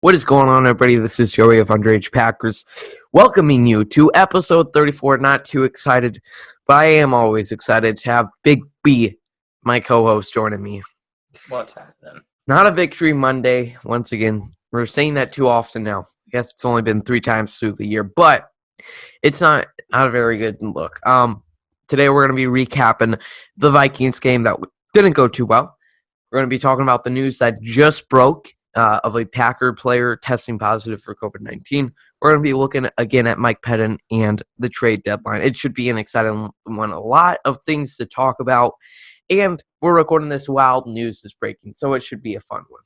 What is going on, everybody? This is Joey of Underage Packers, welcoming you to episode 34. Not too excited, but I am always excited to have Big B, my co-host, joining me. What's happening? Not a victory Monday, once again. We're saying that too often now. I guess it's only been 3 times through the year, but it's not a very good look. Today we're going to be recapping the Vikings game that didn't go too well. We're going to be talking about the news that just broke of a Packer player testing positive for COVID-19. We're going to be looking again at Mike Pettin and the trade deadline. It should be an exciting one. A lot of things to talk about. And we're recording this while news is breaking, so it should be a fun one.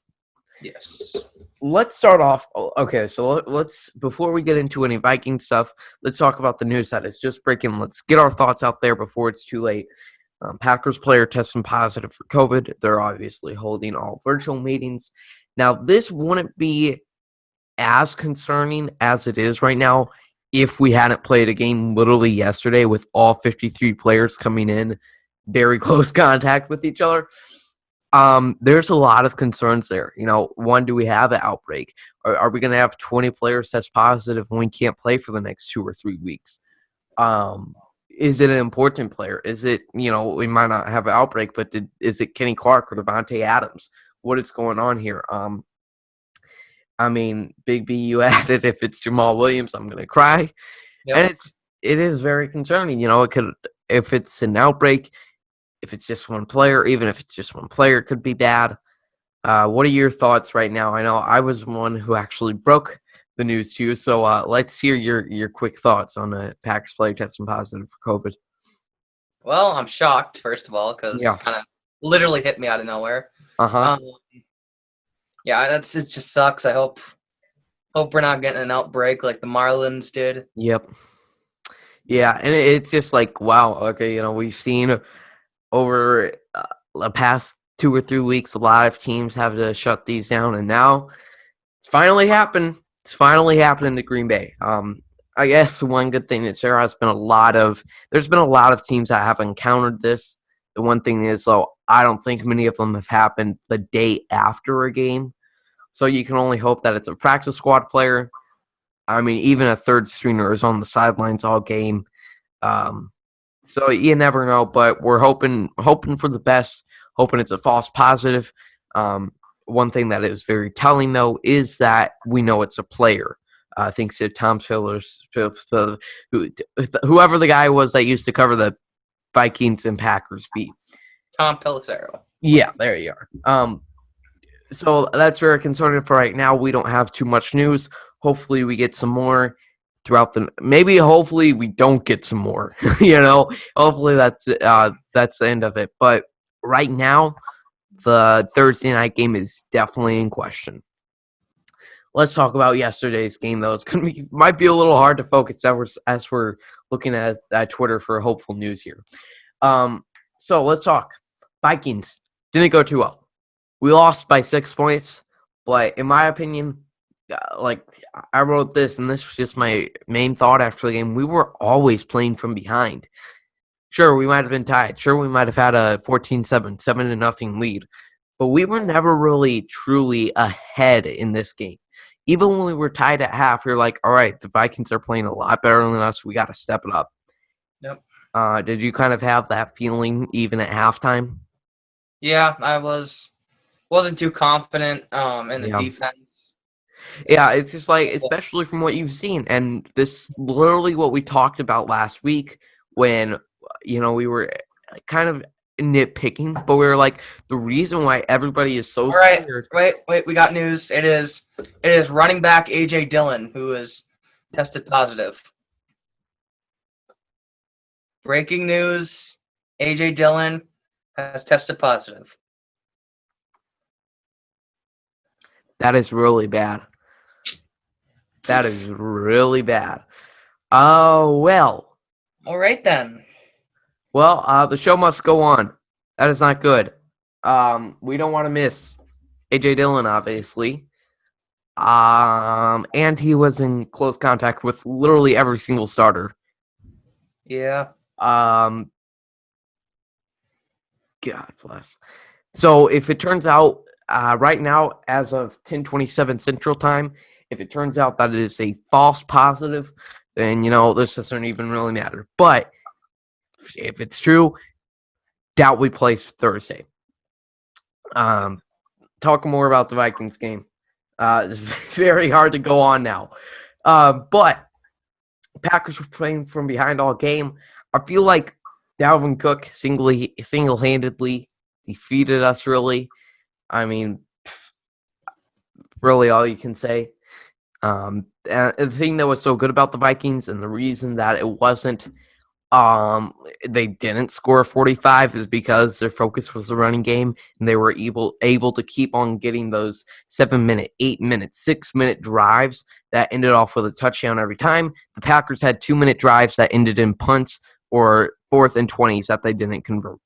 Yes. Let's start off. Okay, so let's before we get into any Viking stuff, let's talk about the news that is just breaking. Let's get our thoughts out there before it's too late. Packers player testing positive for COVID. They're obviously holding all virtual meetings. Now, this wouldn't be as concerning as it is right now if we hadn't played a game literally yesterday with all 53 players coming in very close contact with each other. There's a lot of concerns there. One, do we have an outbreak? Are we going to have 20 players test positive and we can't play for the next 2 or 3 weeks? Is it an important player? Is it, we might not have an outbreak, but is it Kenny Clark or Devontae Adams? What is going on here? Big B, you added if it's Jamal Williams, I'm going to cry. Yep. And it is very concerning. It could, if it's an outbreak, if it's just one player, even if it's just one player, it could be bad. What are your thoughts right now? I know I was one who actually broke the news to you, so let's hear your quick thoughts on the Packers player testing positive for COVID. Well, I'm shocked, first of all, because it kind of literally hit me out of nowhere. Yeah, it just sucks. I hope we're not getting an outbreak like the Marlins did. Yep. Yeah, and it's just like, wow, okay, we've seen over the past 2 or 3 weeks, a lot of teams have to shut these down, and now it's finally happened. It's finally happening to Green Bay. I guess one good thing is there's been a lot of teams that have encountered this. The one thing is, though, I don't think many of them have happened the day after a game. So you can only hope that it's a practice squad player. Even a third stringer is on the sidelines all game. So you never know, but we're hoping for the best, hoping it's a false positive. One thing that is very telling, though, is that we know it's a player. Thanks to Tom Fillers, whoever the guy was that used to cover the Vikings and Packers beat. Tom Pelissero. Yeah, there you are. So that's very concerning for right now. We don't have too much news. Hopefully we get some more throughout hopefully we don't get some more. Hopefully that's the end of it. But right now, the Thursday night game is definitely in question. Let's talk about yesterday's game, though. Might be a little hard to focus as we're looking at Twitter for hopeful news here. So let's talk. Vikings didn't go too well. We lost by 6 points, but in my opinion, I wrote this, and this was just my main thought after the game. We were always playing from behind. Sure, we might have been tied. Sure, we might have had a 14-7, 7-0 lead. But we were never really truly ahead in this game. Even when we were tied at half, we were like, all right, the Vikings are playing a lot better than us. We got to step it up. Yep. Did you kind of have that feeling even at halftime? Yeah, I wasn't too confident in the defense. Yeah, it's just like, especially from what you've seen. And this literally what we talked about last week when, we were kind of nitpicking, but we were like, the reason why everybody is so scared. Wait, we got news. It is running back A.J. Dillon who is tested positive. Breaking news, A.J. Dillon has tested positive. That is really bad. That is really bad. Oh, well. All right, then. Well, the show must go on. That is not good. We don't want to miss A.J. Dillon, obviously. And he was in close contact with literally every single starter. Yeah. God bless. So if it turns out right now, as of 10:27 Central Time, if it turns out that it is a false positive, then this doesn't even really matter. But if it's true, doubt we plays Thursday. Talking more about the Vikings game. It's very hard to go on now. But Packers were playing from behind all game. I feel like Dalvin Cook single-handedly defeated us, really. I mean, really all you can say. And the thing that was so good about the Vikings and the reason that it wasn't they didn't score 45 is because their focus was the running game, and they were able to keep on getting those 7-minute, 8-minute, 6-minute drives that ended off with a touchdown every time. The Packers had 2-minute drives that ended in punts or 4th and 20s that they didn't convert.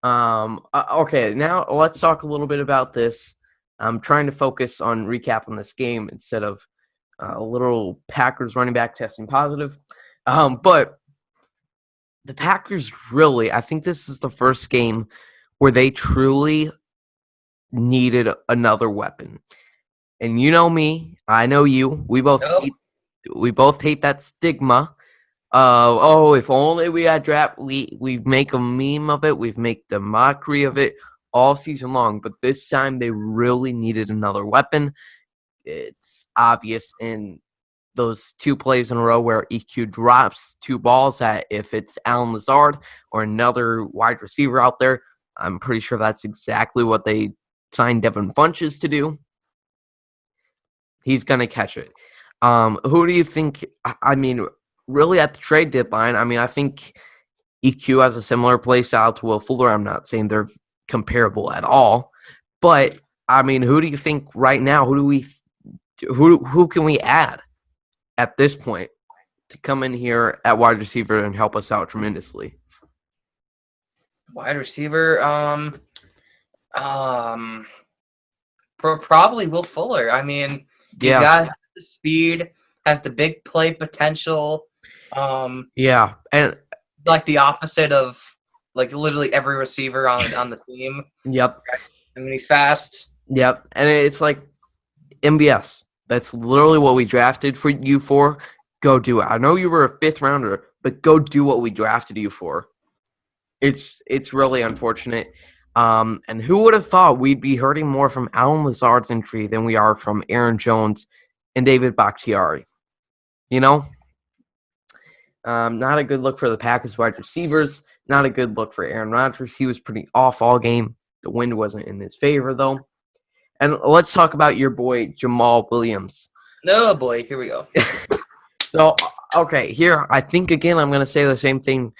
Okay, now let's talk a little bit about this. I'm trying to focus on recapping this game instead of a little Packers running back testing positive. But the Packers really, I think this is the first game where they truly needed another weapon. And you know me, I know you. We both hate that stigma of, if only we had draft. We make a meme of it. We've made the mockery of it all season long. But this time they really needed another weapon. It's obvious in those 2 plays in a row where EQ drops 2 balls that if it's Allen Lazard or another wide receiver out there, I'm pretty sure that's exactly what they signed Devin Funches to do. He's going to catch it. Who do you think, I mean, really at the trade deadline, I think EQ has a similar play style to Will Fuller. I'm not saying they're comparable at all, but who do you think right now, who can we add at this point to come in here at wide receiver and help us out tremendously? Wide receiver, probably Will Fuller. He's got the speed, has the big play potential. Yeah, and like the opposite of like literally every receiver on the team. Yep. He's fast. Yep, and it's like MVS. That's literally what we drafted for you for. Go do it. I know you were a 5th rounder, but go do what we drafted you for. It's really unfortunate. And who would have thought we'd be hurting more from Allen Lazard's injury than we are from Aaron Jones and David Bakhtiari? Not a good look for the Packers wide receivers. Not a good look for Aaron Rodgers. He was pretty off all game. The wind wasn't in his favor, though. And let's talk about your boy, Jamal Williams. Oh, boy. Here we go. So, okay, here, I think, again, I'm going to say the same thing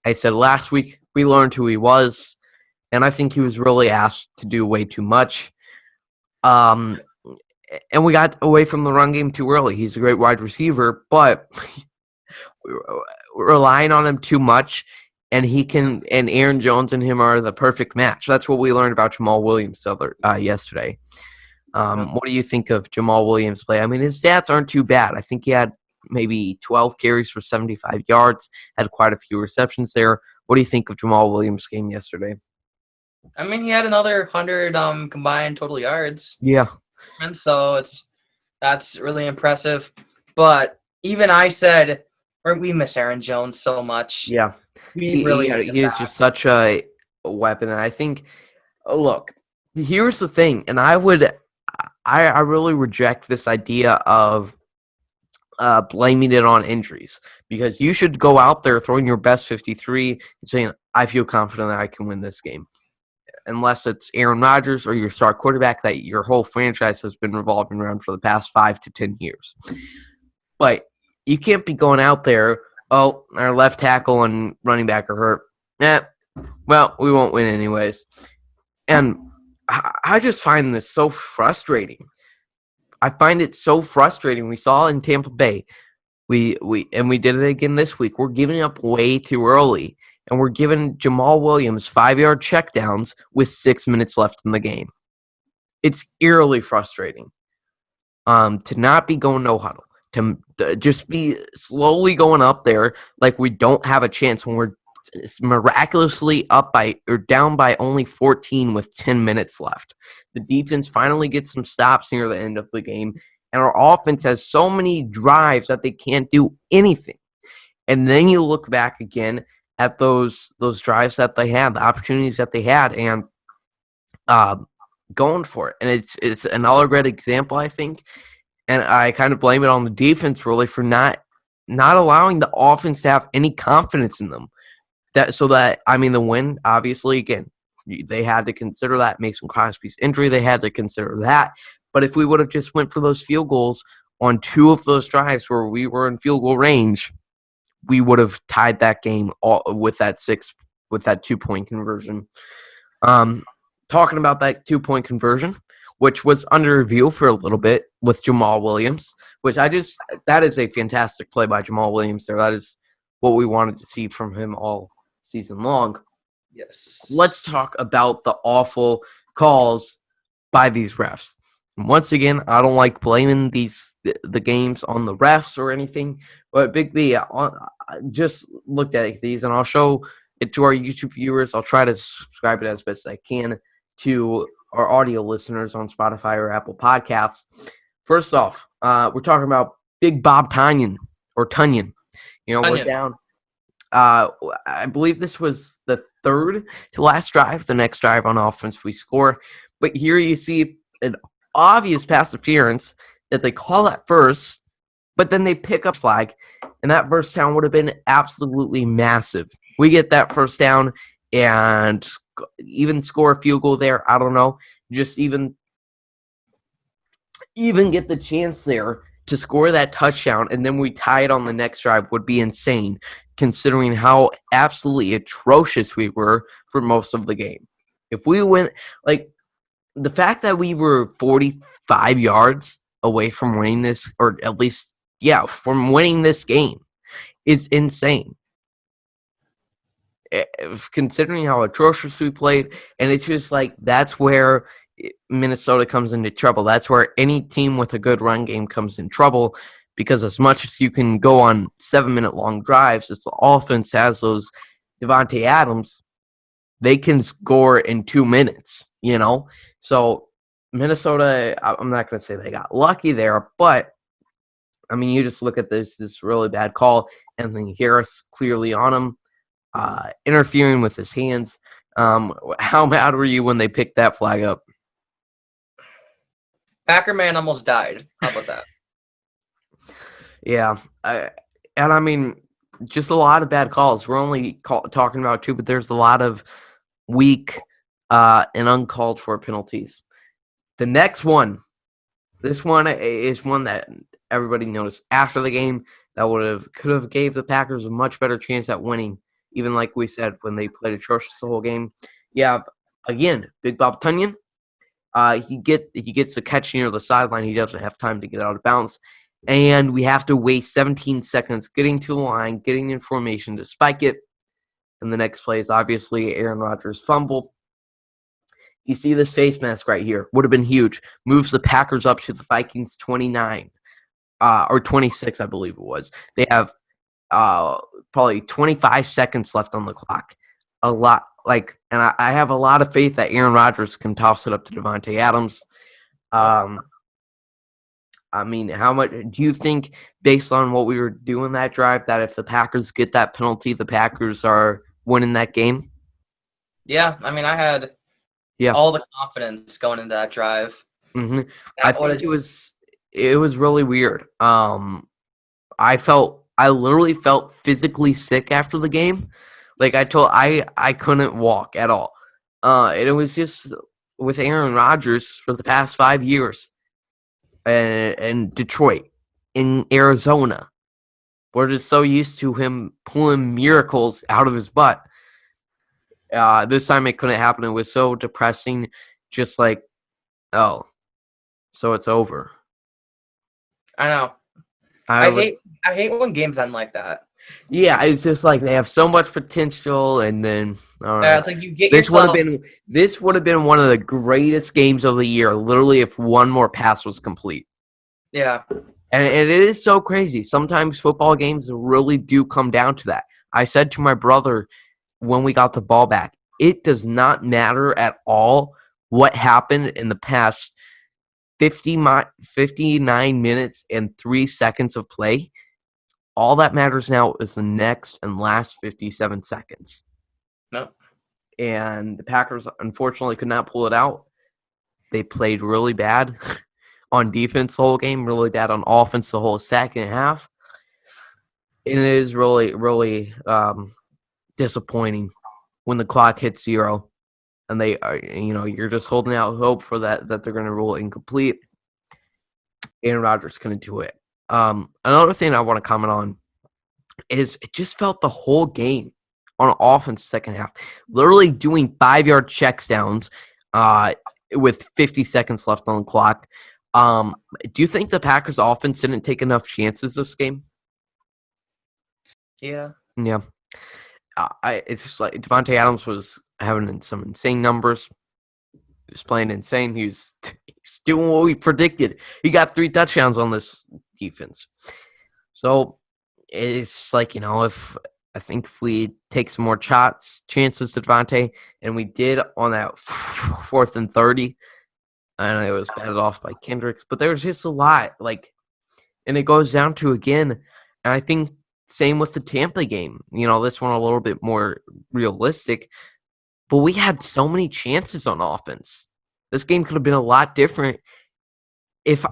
I said last week. We learned who he was, and I think he was really asked to do way too much. And we got away from the run game too early. He's a great wide receiver, but we're relying on him too much, and Aaron Jones and him are the perfect match. That's what we learned about Jamal Williams yesterday. What do you think of Jamal Williams' play? His stats aren't too bad. I think he had maybe 12 carries for 75 yards, had quite a few receptions there. What do you think of Jamal Williams' game yesterday? He had another 100 combined total yards. Yeah. And so that's really impressive. But even I said, we miss Aaron Jones so much. Yeah. He is just such a weapon. And I think, look, here's the thing, and I really reject this idea of blaming it on injuries, because you should go out there throwing your best 53 and saying, I feel confident that I can win this game. Unless it's Aaron Rodgers or your star quarterback that your whole franchise has been revolving around for the past 5 to 10 years. But you can't be going out there, our left tackle and running back are hurt. Well, we won't win anyways. And I just find this so frustrating. I find it so frustrating. We saw it in Tampa Bay. We did it again this week. We're giving up way too early. And we're giving Jamal Williams 5-yard checkdowns with 6 minutes left in the game. It's eerily frustrating to not be going no huddle, to just be slowly going up there like we don't have a chance when we're miraculously down by only 14 with 10 minutes left. The defense finally gets some stops near the end of the game, and our offense has so many drives that they can't do anything. And then you look back again at those drives that they had, the opportunities that they had, and going for it. And it's another great example, I think. And I kind of blame it on the defense really for not allowing the offense to have any confidence in them. The win, obviously, again, they had to consider that Mason Crosby's injury. They had to consider that. But if we would have just went for those field goals on 2 of those drives where we were in field goal range, we would have tied that game with that 2-point conversion. Talking about that 2-point conversion, which was under review for a little bit with Jamal Williams, that is a fantastic play by Jamal Williams there. That is what we wanted to see from him all season long. Yes. Let's talk about the awful calls by these refs. And once again, I don't like blaming the games on the refs or anything, but Big B, I just looked at these, and I'll show it to our YouTube viewers. I'll try to subscribe it as best as I can to our audio listeners on Spotify or Apple Podcasts. First off, we're talking about Big Bob Tunyon. We're down. I believe this was the third to last drive. The next drive on offense, we score. But here you see an obvious pass interference that they call at first, but then they pick up flag, and that first down would have been absolutely massive. We get that first down and even score a field goal there. I don't know. Just even get the chance there to score that touchdown, and then we tie it on the next drive would be insane, considering how absolutely atrocious we were for most of the game. If we went, the fact that we were 45 yards away from winning this, or at least, from winning this game, is insane. Considering how atrocious we played, and it's just that's where Minnesota comes into trouble. That's where any team with a good run game comes in trouble, because as much as you can go on 7-minute long drives, as the offense has those Devontae Adams, they can score in 2 minutes, So Minnesota, I'm not going to say they got lucky there, but you just look at this really bad call. Anthony Harris clearly on him, interfering with his hands. How mad were you when they picked that flag up? Packer man almost died. How about that? Yeah. Just a lot of bad calls. We're only talking about 2, but there's a lot of weak and uncalled for penalties. The next one, this one is one that everybody noticed after the game that could have gave the Packers a much better chance at winning, even like we said when they played atrocious the whole game. Yeah, again, Big Bob Tunyon. He gets a catch near the sideline. He doesn't have time to get out of bounds. And we have to waste 17 seconds getting to the line, getting in formation to spike it. And the next play is obviously Aaron Rodgers fumbled. You see this face mask right here. Would have been huge. Moves the Packers up to the Vikings 29. Or 26, I believe it was. They have probably 25 seconds left on the clock. A lot. And I have a lot of faith that Aaron Rodgers can toss it up to Devontae Adams. How much do you think, based on what we were doing that drive, that if the Packers get that penalty, the Packers are winning that game? Yeah, I had all the confidence going into that drive. Mm-hmm. I think it was really weird. I literally felt physically sick after the game. I couldn't walk at all. And it was just with Aaron Rodgers for the past 5 years. And Detroit, in Arizona. We're just so used to him pulling miracles out of his butt. This time it couldn't happen. It was so depressing. Just so it's over. I know. I hate when games end like that. Yeah, it's just they have so much potential, and then it's you get this would have been one of the greatest games of the year, literally, if one more pass was complete. Yeah, and it is so crazy. Sometimes football games really do come down to that. I said to my brother when we got the ball back. It does not matter at all what happened in the past 59 minutes and 3 seconds of play. All that matters now is the next and last 57 seconds. No. And the Packers, unfortunately, could not pull it out. They played really bad on defense the whole game, really bad on offense the whole second half. And it is really, really disappointing when the clock hits 0 and they are, you're just holding out hope for that they're going to rule incomplete. Aaron Rodgers couldn't do it. Another thing I want to comment on is it just felt the whole game on offense second half, literally doing 5-yard checks downs with 50 seconds left on the clock. Do you think the Packers offense didn't take enough chances this game? Yeah. Yeah. It's just like Devontae Adams was having some insane numbers. He was playing insane. He's doing what we predicted. He got 3 touchdowns on this defense. So it's like, if we take some more chances to Devontae, and we did on that 4th and 30, and it was batted off by Kendricks, but there was just a lot, and it goes down to, again, and I think same with the Tampa game. This one a little bit more realistic, but we had so many chances on offense. This game could have been a lot different if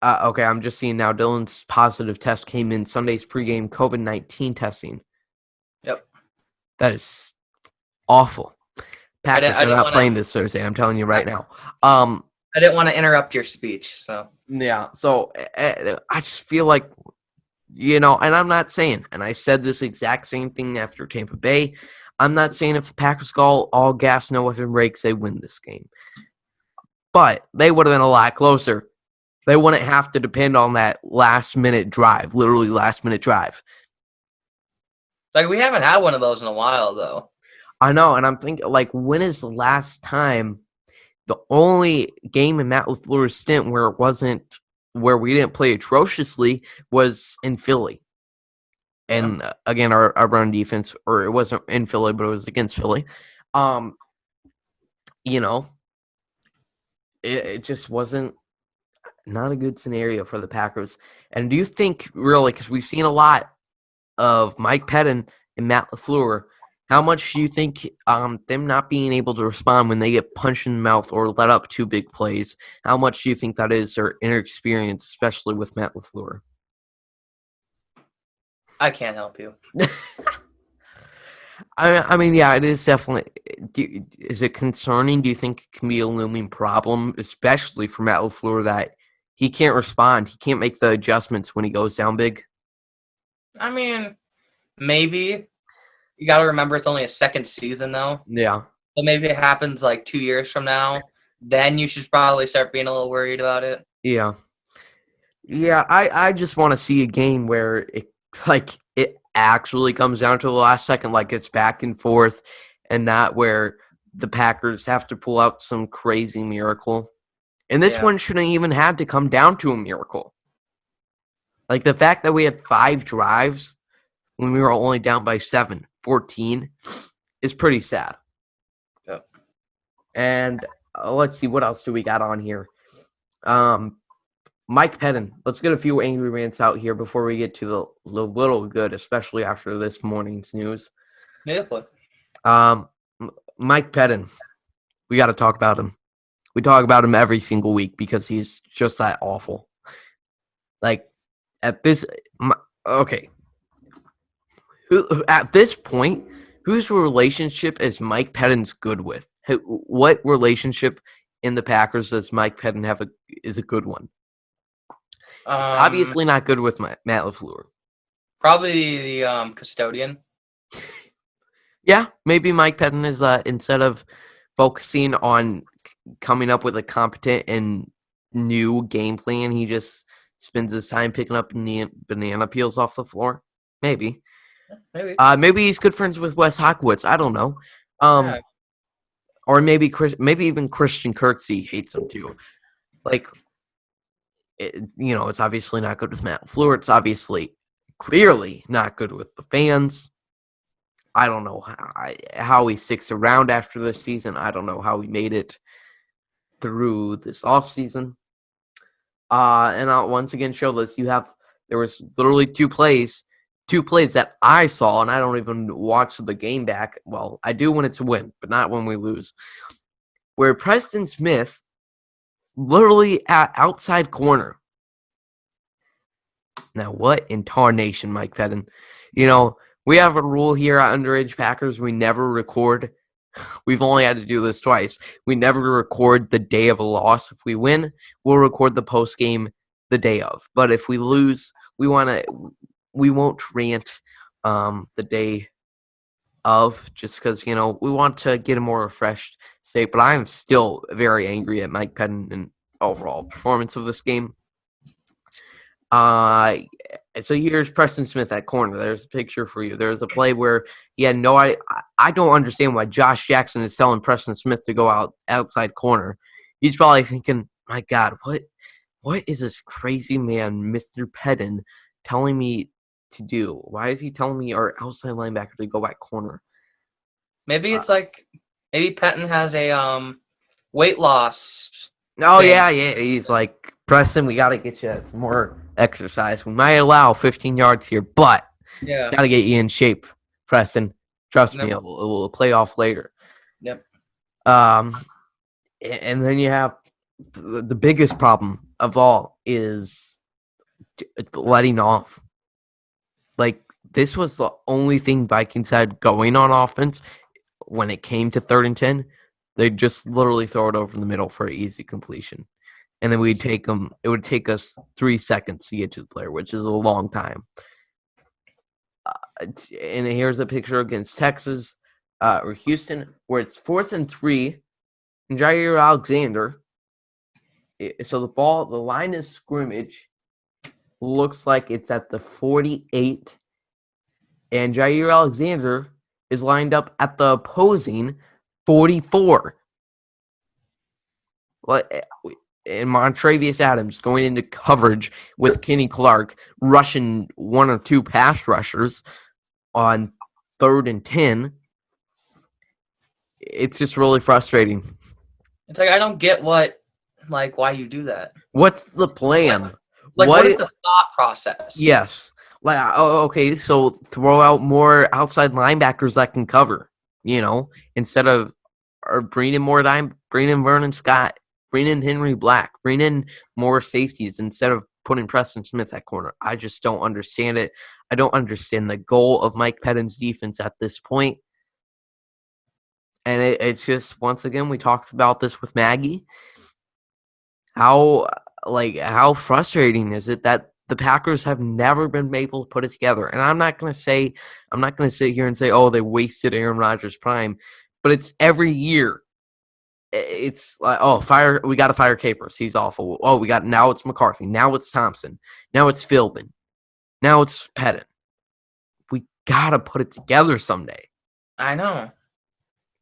okay, I'm just seeing now Dylan's positive test came in Sunday's pregame COVID-19 testing. Yep. That is awful. Packers are not playing this Thursday. I'm telling you right now. I didn't want to interrupt your speech, so. Yeah, so I just feel like, and I'm not saying, and I said this exact same thing after Tampa Bay, I'm not saying if the Packers go all gas, no weapon breaks, they win this game. But they would have been a lot closer. They wouldn't have to depend on that last-minute drive, literally last-minute drive. We haven't had one of those in a while, though. I know, and I'm thinking, when is the last time the only game in Matt LaFleur's stint where we didn't play atrociously was in Philly. And again, our run defense, or it wasn't in Philly, but it was against Philly. It just wasn't not a good scenario for the Packers. And do you think, really, because we've seen a lot of Mike Pettin and Matt LaFleur, how much do you think them not being able to respond when they get punched in the mouth or let up 2 big plays, how much do you think that is their inexperience, especially with Matt LaFleur? I can't help you. I mean, yeah, it is definitely. Is it concerning? Do you think it can be a looming problem, especially for Matt LaFleur, that he can't respond? He can't make the adjustments when he goes down big? I mean, maybe. You got to remember it's only a second season, though. Yeah. So maybe it happens 2 years from now. Then you should probably start being a little worried about it. Yeah. Yeah, I just want to see a game where it actually comes down to the last second, it's back and forth, and not where the Packers have to pull out some crazy miracle. And this one shouldn't even had to come down to a miracle. The fact that we had 5 drives when we were only down by 14 is pretty sad. Yep. And let's see, what else do we got on here? Mike Pettin. Let's get a few angry rants out here before we get to the little good, especially after this morning's news. Yeah. Mike Pettin. We got to talk about him. We talk about him every single week because he's just that awful. At this point, whose relationship is Mike Pettin's good with? What relationship in the Packers does Mike Pettin have is a good one? Obviously not good with Matt LaFleur. Probably the custodian. Yeah, maybe Mike Pettin is instead of focusing on coming up with a competent and new game plan, he just spends his time picking up banana peels off the floor. Maybe. Maybe he's good friends with Wes Hawkins. I don't know. Or maybe even Christian Kirksey hates him too. It's obviously not good with Matt LaFleur. It's obviously clearly not good with the fans. I don't know how he sticks around after this season. I don't know how he made it through this offseason. And I'll once again show this. There was literally two plays that I saw, and I don't even watch the game back. Well, I do when it's a win, but not when we lose. Where Preston Smith, literally at outside corner. Now, what in tarnation, Mike Pettin? We have a rule here at Underage Packers. We never record. We've only had to do this twice. We never record the day of a loss. If we win, we'll record the post game the day of. But if we lose, we won't rant the day of, just because we want to get a more refreshed state. But I am still very angry at Mike Pettin and overall performance of this game. So here's Preston Smith at corner. There's a picture for you. There's a play where he had no idea. I don't understand why Josh Jackson is telling Preston Smith to go outside corner. He's probably thinking, my God, what is this crazy man, Mr. Pettin, telling me to do? Why is he telling me our outside linebacker to go back corner? Maybe it's maybe Pettin has a weight loss. Oh, yeah. He's like, Preston, we got to get you some more exercise. We might allow 15 yards here, but got to get you in shape, Preston. Trust me, it will play off later. Yep. And then you have the biggest problem of all is letting off. Like, this was the only thing Vikings had going on offense when it came to 3rd and 10. They'd just literally throw it over the middle for an easy completion. And then we'd take them. It would take us 3 seconds to get to the player, which is a long time. And here's a picture against Texas or Houston, where it's 4th and 3, and Jair Alexander. So the line of scrimmage looks like it's at the 48, and Jair Alexander is lined up at the opposing 44. And Montravius Adams going into coverage with Kenny Clark, rushing 1 or 2 pass rushers on 3rd and 10. It's just really frustrating. It's like, I don't get why you do that. What's the plan? What is the thought process? Yes. Okay, so throw out more outside linebackers that can cover, instead of bring in more time, bring in Vernon Scott, bring in Henry Black, bring in more safeties instead of putting Preston Smith at corner. I just don't understand it. I don't understand the goal of Mike Pettin's defense at this point. And it's just, once again, we talked about this with Maggie. How frustrating is it that the Packers have never been able to put it together? And I'm not going to sit here and say, oh, they wasted Aaron Rodgers' prime, but it's every year. It's like, we got to fire Capers. He's awful. Oh, now it's McCarthy. Now it's Thompson. Now it's Philbin. Now it's Pettin. We got to put it together someday. I know.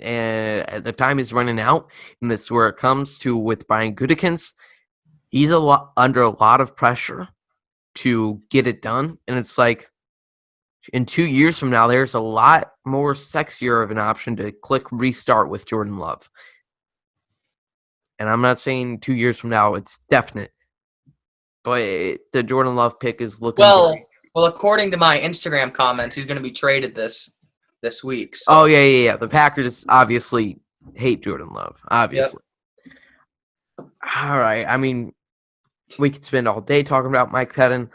And the time is running out, and that's where it comes to with Brian Gutekunst. He's under a lot of pressure to get it done, and it's like in 2 years from now, there's a lot more sexier of an option to click restart with Jordan Love. And I'm not saying 2 years from now it's definite, but the Jordan Love pick is looking well. According to my Instagram comments, he's going to be traded this week. So. Oh yeah. The Packers obviously hate Jordan Love. Obviously. Yep. All right. I mean, we could spend all day talking about Mike Pettin.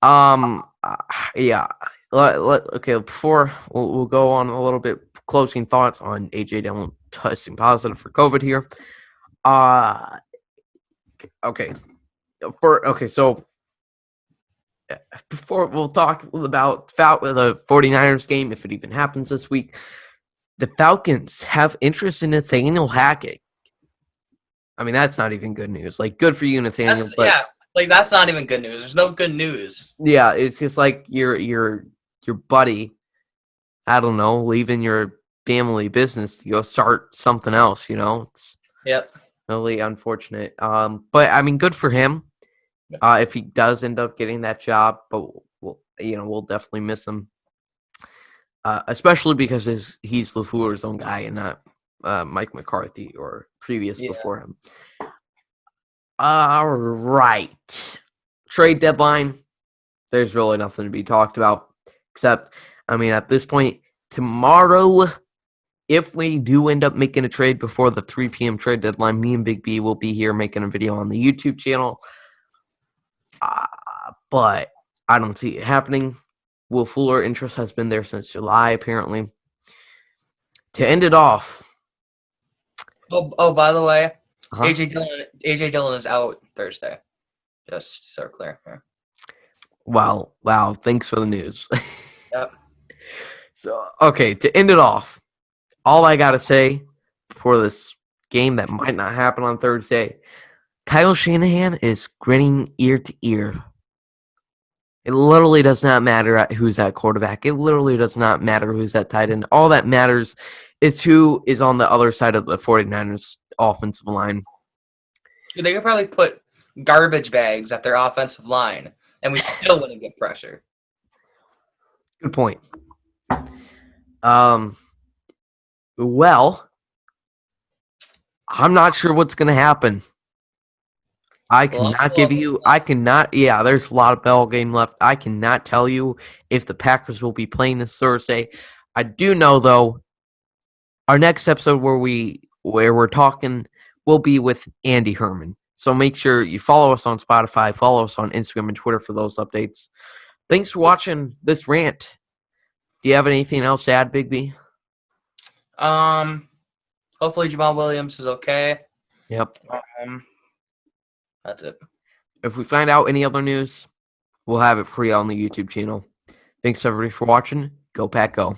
Yeah. Okay. Before we'll go on a little bit closing thoughts on AJ Dillon testing positive for COVID here. Okay. So before we'll talk about the 49ers game, if it even happens this week, the Falcons have interest in Nathaniel Hackett. I mean, that's not even good news. Like, good for you, Nathaniel. That's not even good news. There's no good news. Yeah, it's just like your buddy, I don't know, leaving your family business to go start something else, It's really unfortunate. But, I mean, good for him if he does end up getting that job. But we'll definitely miss him, especially because he's LaFleur's own guy and not Mike McCarthy or previous Yeah. before him. All right, trade deadline. There's really nothing to be talked about except, at this point, tomorrow, if we do end up making a trade before the 3 p.m. trade deadline, me and Big B will be here making a video on the YouTube channel. But I don't see it happening. Will Fuller interest has been there since July, apparently. To end it off. Oh, by the way, AJ Dillon is out Thursday. Just so clear. Yeah. Wow. Thanks for the news. Yep. So, okay, to end it off, all I got to say for this game that might not happen on Thursday, Kyle Shanahan is grinning ear to ear. It literally does not matter who's at quarterback. It literally does not matter who's at tight end. All that matters is who is on the other side of the 49ers offensive line. They could probably put garbage bags at their offensive line, and we still wouldn't get pressure. Good point. Well, I'm not sure what's going to happen. there's a lot of ball game left. I cannot tell you if the Packers will be playing this Thursday. I do know, though, our next episode where we're talking will be with Andy Herman. So make sure you follow us on Spotify, follow us on Instagram and Twitter for those updates. Thanks for watching this rant. Do you have anything else to add, Big B? Hopefully Jamal Williams is okay. Yep. That's it. If we find out any other news, we'll have it for you on the YouTube channel. Thanks, everybody, for watching. Go Pack Go.